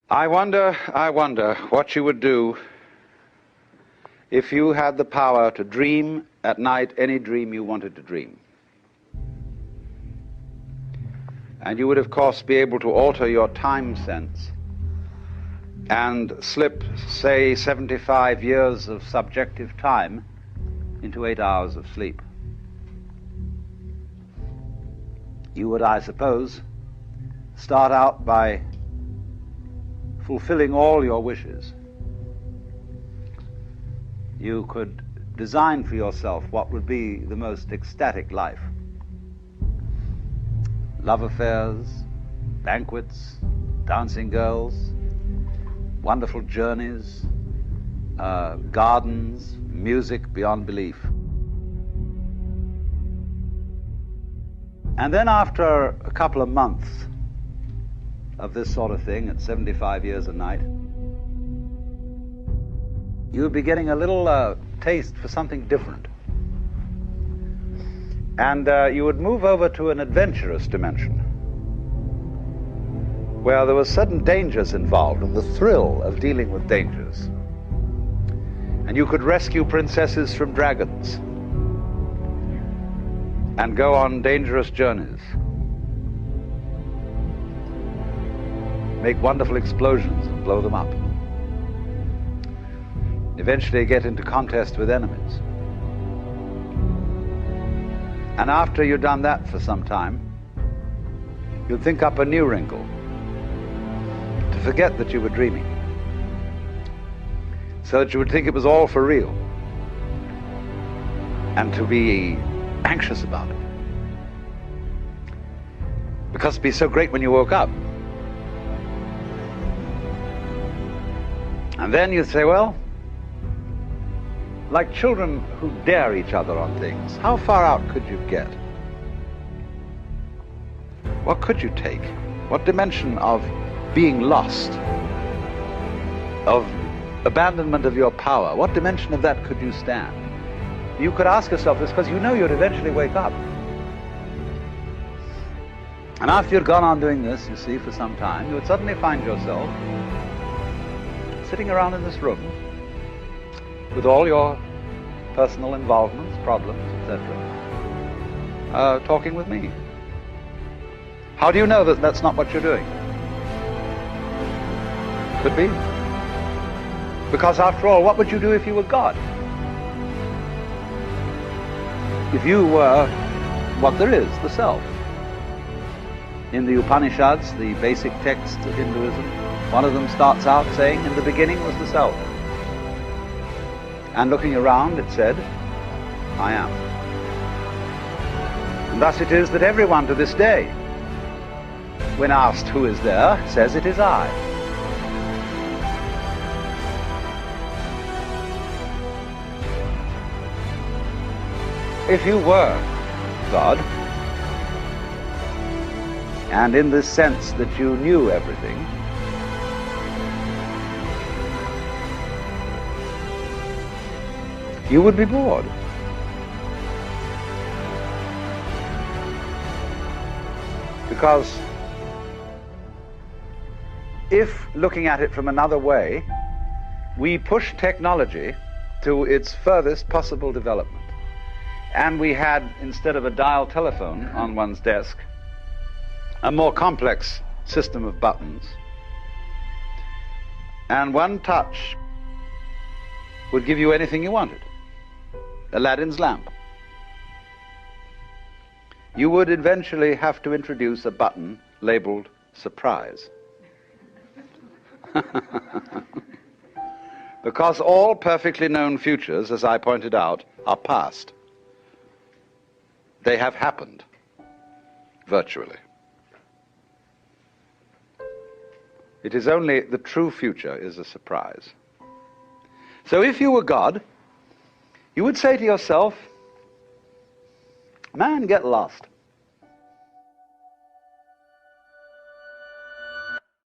I wonder what you would do if you had the power to dream at night any dream you wanted to dream. And you would, of course, be able to alter your time sense and slip, say, 75 years of subjective time into 8 hours of sleep. You would, I suppose, start out by fulfilling all your wishes. You could design for yourself what would be the most ecstatic life. Love affairs, banquets, dancing girls, wonderful journeys, gardens, music beyond belief. And then after a couple of months of this sort of thing at 75 years a night, you would be getting a little taste for something different. And you would move over to an adventurous dimension where there were sudden dangers involved and the thrill of dealing with dangers. And you could rescue princesses from dragons and go on dangerous journeys, make wonderful explosions and blow them up, eventually get into contest with enemies. And after you've done that for some time, you'd think up a new wrinkle to forget that you were dreaming, so that you would think it was all for real, and to be anxious about it, because it'd be so great when you woke up. And then you'd say, well, like children who dare each other on things, how far out could you get? What could you take? What dimension of being lost, of abandonment of your power, what dimension of that could you stand? You could ask yourself this because you know you'd eventually wake up. And after you'd gone on doing this, you see, for some time, you would suddenly find yourself sitting around in this room with all your personal involvements, problems, etc., talking with me. How do you know that that's not what you're doing? Could be. Because after all, what would you do if you were God? If you were what there is, the self. In the Upanishads, the basic text of Hinduism, one of them starts out saying, in the beginning was the self. And looking around, it said, I am. And thus it is that everyone to this day, when asked who is there, says it is I. If you were God, and in this sense that you knew everything, you would be bored. Because if, looking at it from another way, we push technology to its furthest possible development, and we had, instead of a dial telephone on one's desk, a more complex system of buttons, and one touch would give you anything you wanted, Aladdin's lamp, you would eventually have to introduce a button labeled surprise. Because all perfectly known futures, as I pointed out, are past. They have happened, virtually. It is only the true future is a surprise. So if you were God, you would say to yourself, man, get lost.